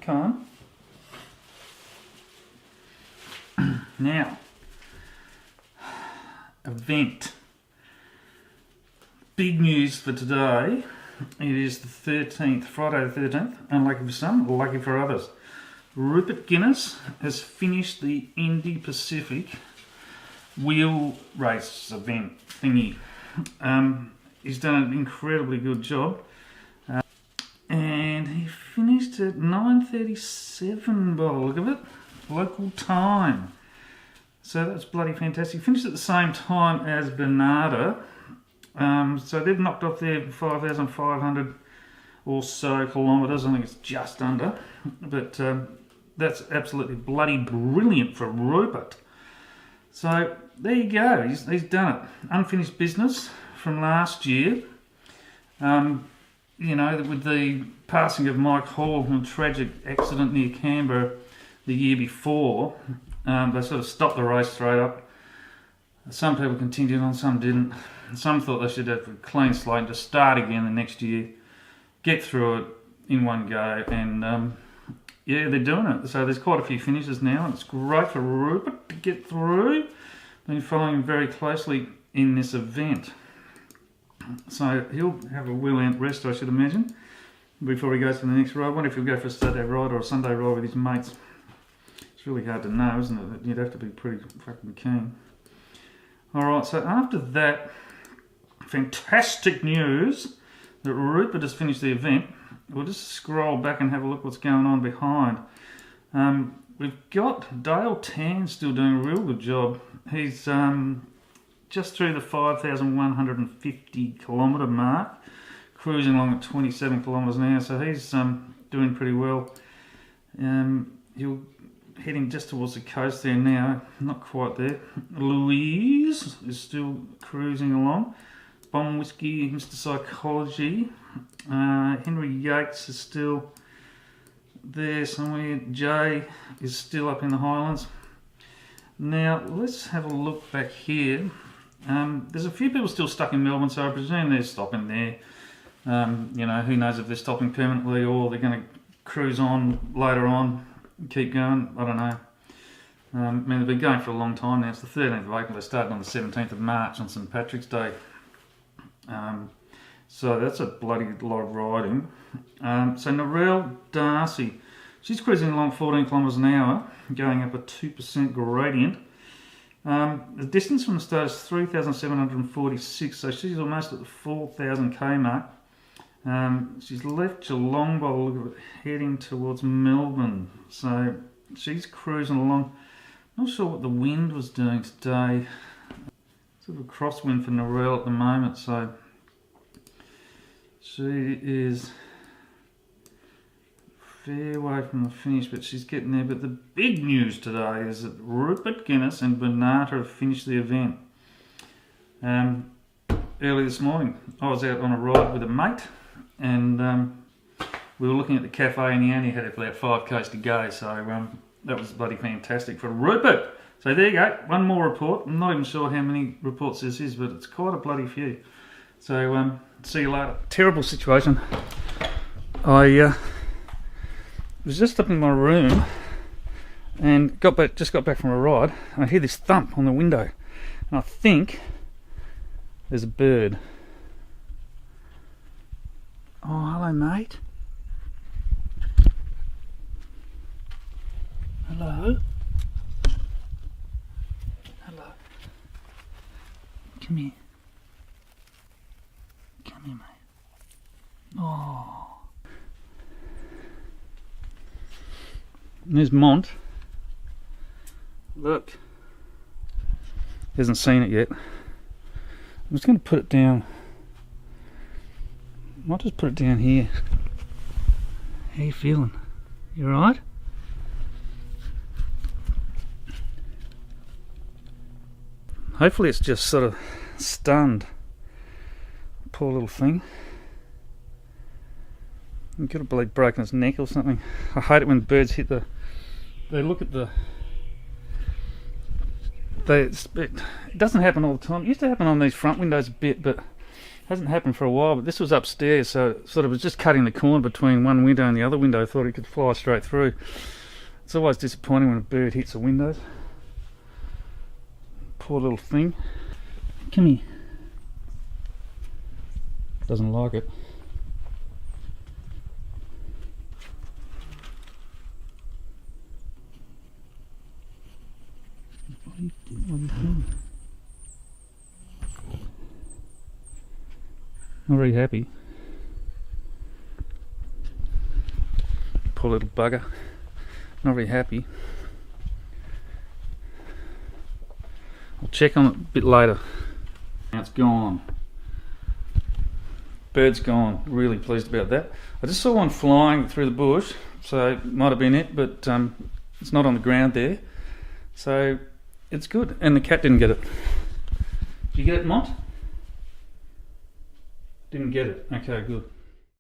Okay. Now, event. Big news for today. It is the 13th, Friday the 13th. Unlucky for some, lucky for others. Rupert Guinness has finished the Indy Pacific wheel race event thingy. He's done an incredibly good job. And he finished at 9:37 by the look of it, local time. So that's bloody fantastic. He finished at the same time as Bernarda. So they've knocked off their 5,500 or so kilometres. I think it's just under. But that's absolutely bloody brilliant for Rupert. So there you go. He's done it. Unfinished business from last year. You know, with the passing of Mike Hall from a tragic accident near Canberra the year before, they sort of stopped the race straight up. Some people continued on, some didn't. Some thought they should have a clean slate and just start again the next year, get through it in one go, and yeah, they're doing it. So there's quite a few finishes now, and it's great for Rupert to get through. Been following him very closely in this event. So he'll have a well-earned rest, I should imagine, before he goes to the next ride. I wonder if he'll go for a Saturday ride or a Sunday ride with his mates. It's really hard to know, isn't it? You'd have to be pretty fucking keen. Alright, so after that, fantastic news that Rupert has finished the event. We'll just scroll back and have a look what's going on behind. We've got Dale Tan still doing a real good job. He's just through the 5,150 kilometre mark, cruising along at 27 kilometres an hour, so he's doing pretty well. He'll heading just towards the coast there now, not quite there. Louise is still cruising along. Bomb Whiskey, Mr. Psychology. Henry Yates is still there somewhere. Jay is still up in the Highlands. Now, let's have a look back here. There's a few people still stuck in Melbourne, so I presume they're stopping there. You know, who knows if they're stopping permanently or they're going to cruise on later on, keep going. I don't know. I mean, they've been going for a long time now. It's the 13th of April. They started on the 17th of March on St. Patrick's Day. So that's a bloody lot of riding. So Narelle Darcy, she's cruising along 14 kilometres an hour, going up a 2% gradient. The distance from the start is 3,746, so she's almost at the 4,000k mark. She's left Geelong by the look of it, heading towards Melbourne. So she's cruising along. Not sure what the wind was doing today. Sort of a crosswind for Narelle at the moment, so she is fair way from the finish, but she's getting there. But the big news today is that Rupert Guinness and Bernarda have finished the event. Early this morning, I was out on a ride with a mate, and we were looking at the cafe, and he only had about 5 k's to go, so that was bloody fantastic for Rupert. So there you go, one more report. I'm not even sure how many reports this is, but it's quite a bloody few. So see you later. Terrible situation. I was just up in my room and just got back from a ride, and I hear this thump on the window, and I think there's a bird. Oh, hello, mate. Hello. Hello. Come here. Come here, mate. Oh. And there's Mont. Look. He hasn't seen it yet. I'm just going to put it down. I might just put it down here. How you feeling? You alright? Hopefully it's just sort of stunned. Poor little thing. He could have broken its neck or something. I hate it when birds hit the... They look at the... It doesn't happen all the time. It used to happen on these front windows a bit, but Hasn't happened for a while, but this was upstairs, so it sort of was just cutting the corner between one window and the other window. I thought it could fly straight through. It's always disappointing when a bird hits the windows. Poor little thing. Come here. Doesn't like it. What are you doing? Not very happy. Poor little bugger. Not very happy. I'll check on it a bit later. Now it's gone. Bird's gone. Really pleased about that. I just saw one flying through the bush, so it might have been it, but it's not on the ground there. So it's good. And the cat didn't get it. Did you get it, Mont? Didn't get it. Okay, good.